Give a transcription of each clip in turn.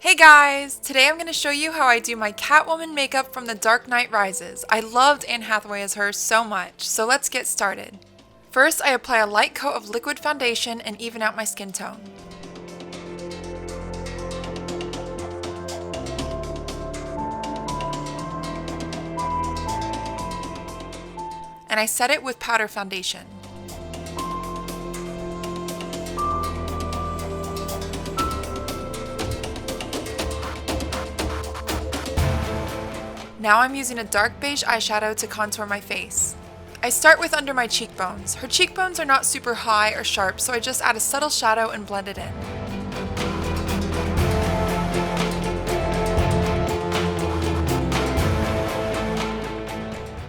Hey guys! Today I'm going to show you how I do my Catwoman makeup from The Dark Knight Rises. I loved Anne Hathaway as her so much, so let's get started. First, I apply a light coat of liquid foundation and even out my skin tone. And I set it with powder foundation. Now I'm using a dark beige eyeshadow to contour my face. I start with under my cheekbones. Her cheekbones are not super high or sharp, so I just add a subtle shadow and blend it in.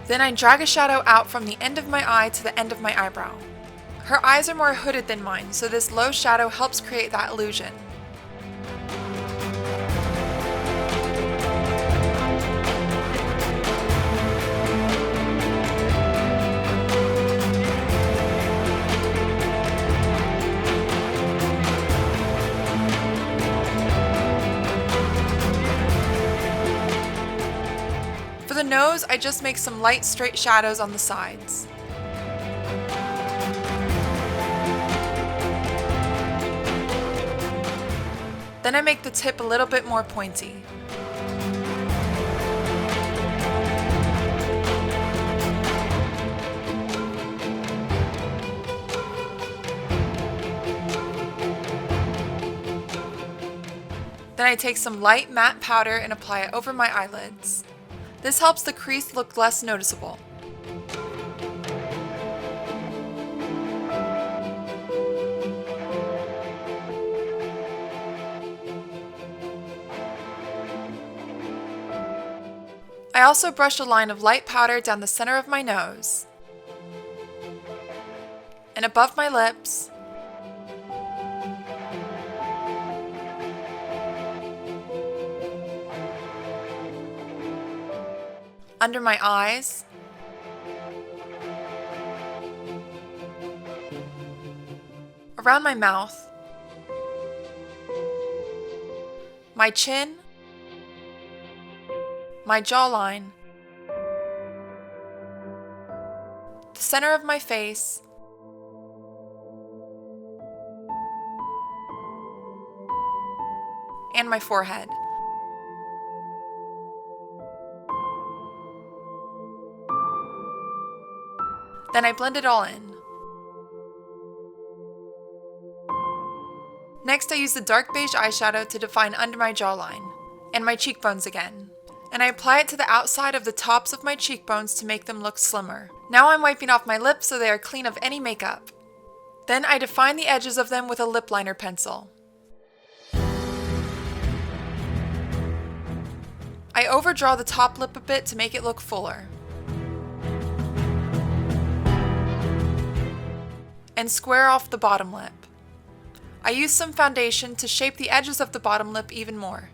Then I drag a shadow out from the end of my eye to the end of my eyebrow. Her eyes are more hooded than mine, so this low shadow helps create that illusion. For the nose, I just make some light straight shadows on the sides. Then I make the tip a little bit more pointy. Then I take some light matte powder and apply it over my eyelids. This helps the crease look less noticeable. I also brush a line of light powder down the center of my nose and above my lips, under my eyes, around my mouth, my chin, my jawline, the center of my face, and my forehead. Then I blend it all in. Next, I use the dark beige eyeshadow to define under my jawline and my cheekbones again. And I apply it to the outside of the tops of my cheekbones to make them look slimmer. Now I'm wiping off my lips so they are clean of any makeup. Then I define the edges of them with a lip liner pencil. I overdraw the top lip a bit to make it look fuller. And square off the bottom lip. I use some foundation to shape the edges of the bottom lip even more.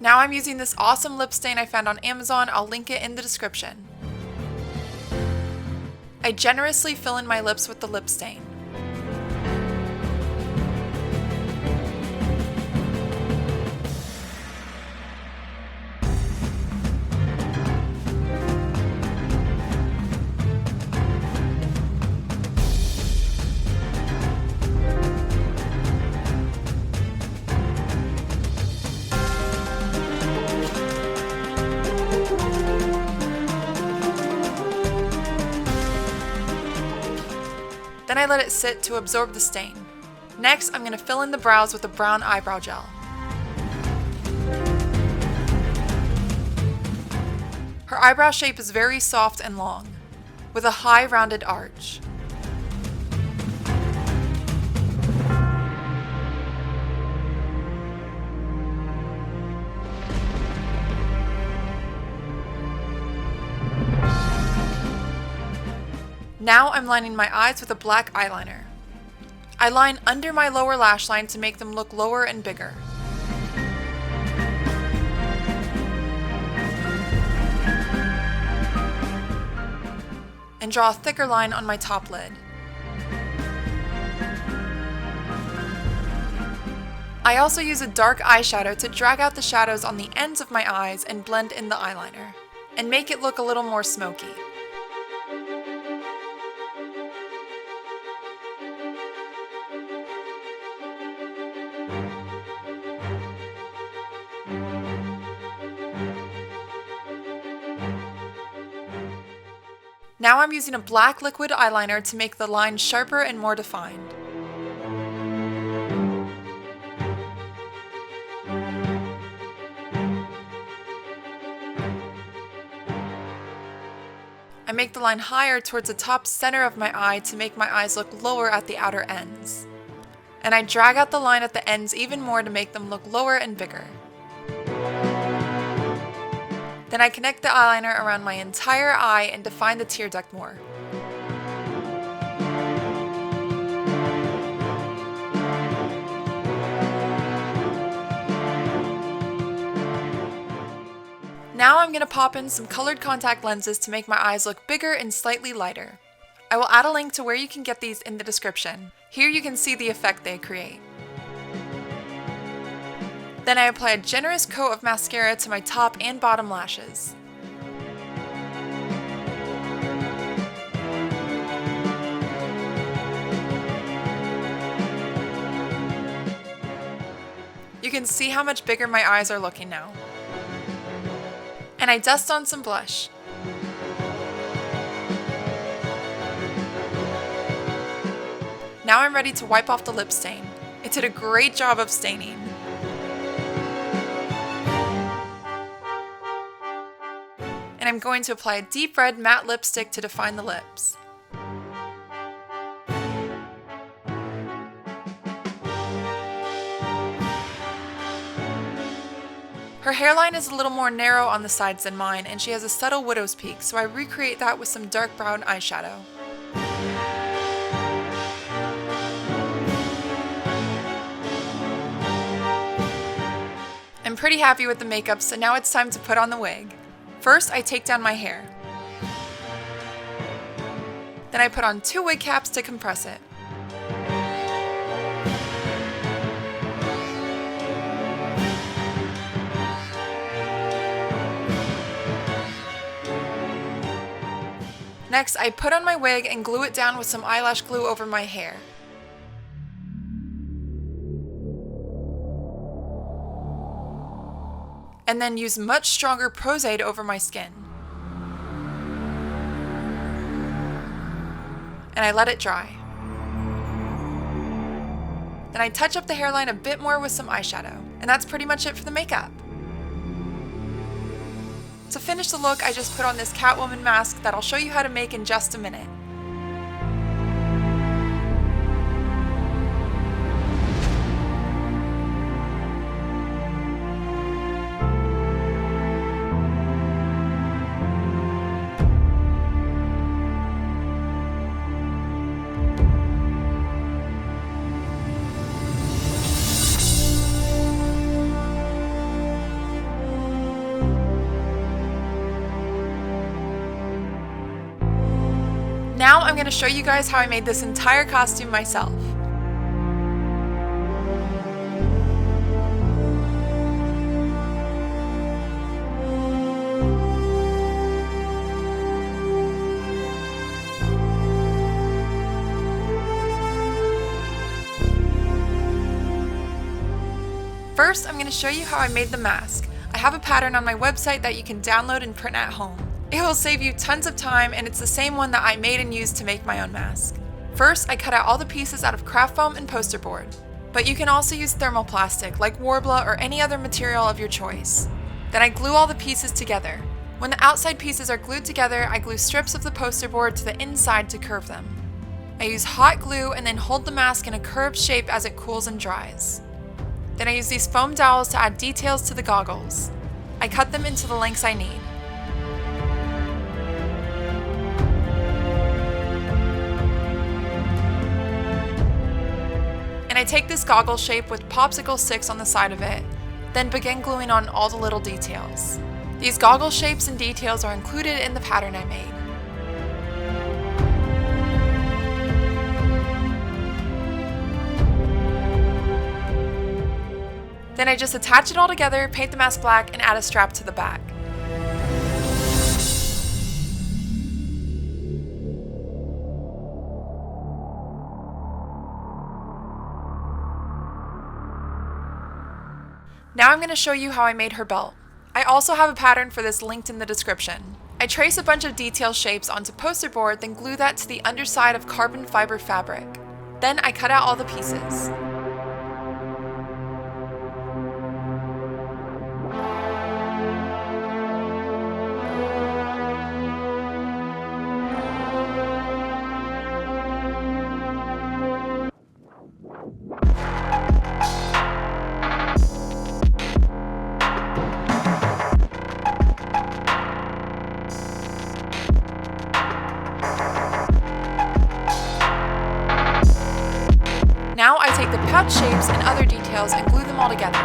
Now I'm using this awesome lip stain I found on Amazon. I'll link it in the description. I generously fill in my lips with the lip stain. Then I let it sit to absorb the stain. Next, I'm going to fill in the brows with a brown eyebrow gel. Her eyebrow shape is very soft and long, with a high rounded arch. Now I'm lining my eyes with a black eyeliner. I line under my lower lash line to make them look lower and bigger. and draw a thicker line on my top lid. I also use a dark eyeshadow to drag out the shadows on the ends of my eyes and blend in the eyeliner, and make it look a little more smoky. Now I'm using a black liquid eyeliner to make the lines sharper and more defined. I make the line higher towards the top center of my eye to make my eyes look lower at the outer ends. And I drag out the line at the ends even more to make them look lower and bigger. Then I connect the eyeliner around my entire eye and define the tear duct more. Now I'm going to pop in some colored contact lenses to make my eyes look bigger and slightly lighter. I will add a link to where you can get these in the description. Here you can see the effect they create. Then I apply a generous coat of mascara to my top and bottom lashes. You can see how much bigger my eyes are looking now. And I dust on some blush. Now I'm ready to wipe off the lip stain. It did a great job of staining. And I'm going to apply a deep red matte lipstick to define the lips. Her hairline is a little more narrow on the sides than mine, and she has a subtle widow's peak, so I recreate that with some dark brown eyeshadow. I'm pretty happy with the makeup, so now it's time to put on the wig. First, I take down my hair. Then I put on 2 wig caps to compress it. Next, I put on my wig and glue it down with some eyelash glue over my hair. And then use much stronger Pros-Aid over my skin. And I let it dry. Then I touch up the hairline a bit more with some eyeshadow. And that's pretty much it for the makeup. To finish the look, I just put on this Catwoman mask that I'll show you how to make in just a minute. Now I'm going to show you guys how I made this entire costume myself. First, I'm going to show you how I made the mask. I have a pattern on my website that you can download and print at home. It will save you tons of time, and it's the same one that I made and used to make my own mask. First, I cut out all the pieces out of craft foam and poster board. But you can also use thermoplastic like Warbla or any other material of your choice. Then I glue all the pieces together. When the outside pieces are glued together, I glue strips of the poster board to the inside to curve them. I use hot glue and then hold the mask in a curved shape as it cools and dries. Then I use these foam dowels to add details to the goggles. I cut them into the lengths I need. And I take this goggle shape with popsicle sticks on the side of it, then begin gluing on all the little details. These goggle shapes and details are included in the pattern I made. Then I just attach it all together, paint the mask black, and add a strap to the back. Now I'm going to show you how I made her belt. I also have a pattern for this linked in the description. I trace a bunch of detail shapes onto poster board, then glue that to the underside of carbon fiber fabric. Then I cut out all the pieces. Now I take the pouch shapes and other details and glue them all together.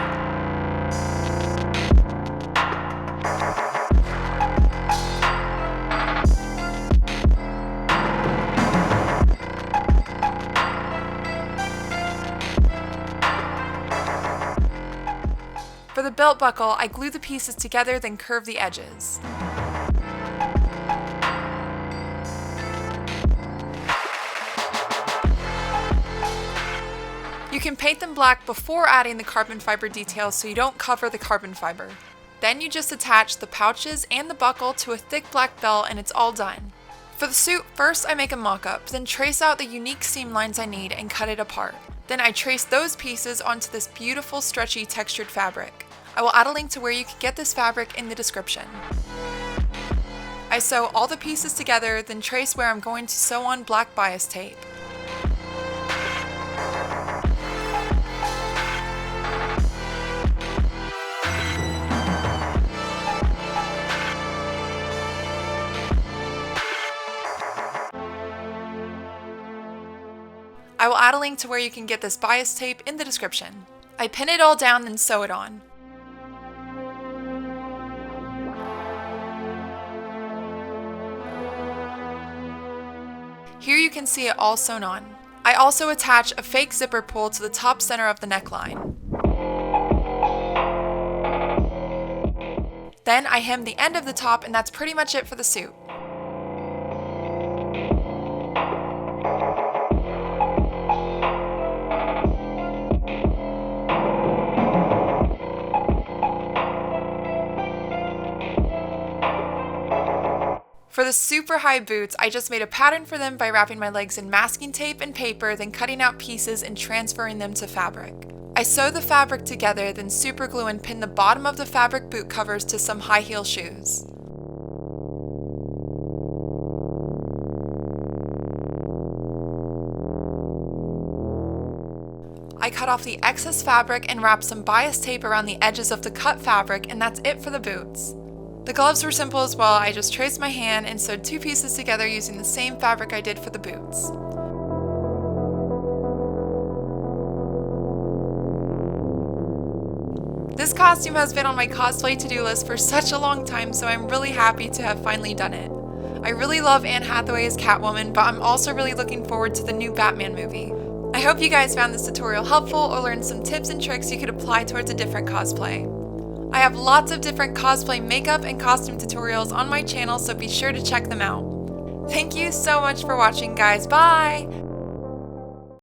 For the belt buckle, I glue the pieces together, then curve the edges. You can paint them black before adding the carbon fiber details so you don't cover the carbon fiber. Then you just attach the pouches and the buckle to a thick black belt and it's all done. For the suit, first I make a mock-up, then trace out the unique seam lines I need and cut it apart. Then I trace those pieces onto this beautiful stretchy textured fabric. I will add a link to where you can get this fabric in the description. I sew all the pieces together, then trace where I'm going to sew on black bias tape. I will add a link to where you can get this bias tape in the description. I pin it all down and sew it on. Here you can see it all sewn on. I also attach a fake zipper pull to the top center of the neckline. Then I hem the end of the top and that's pretty much it for the suit. For the super high boots, I just made a pattern for them by wrapping my legs in masking tape and paper, then cutting out pieces and transferring them to fabric. I sew the fabric together, then super glue and pin the bottom of the fabric boot covers to some high heel shoes. I cut off the excess fabric and wrap some bias tape around the edges of the cut fabric, and that's it for the boots. The gloves were simple as well. I just traced my hand and sewed two pieces together using the same fabric I did for the boots. This costume has been on my cosplay to-do list for such a long time, so I'm really happy to have finally done it. I really love Anne Hathaway as Catwoman, but I'm also really looking forward to the new Batman movie. I hope you guys found this tutorial helpful or learned some tips and tricks you could apply towards a different cosplay. I have lots of different cosplay makeup and costume tutorials on my channel, so be sure to check them out. Thank you so much for watching, guys. Bye!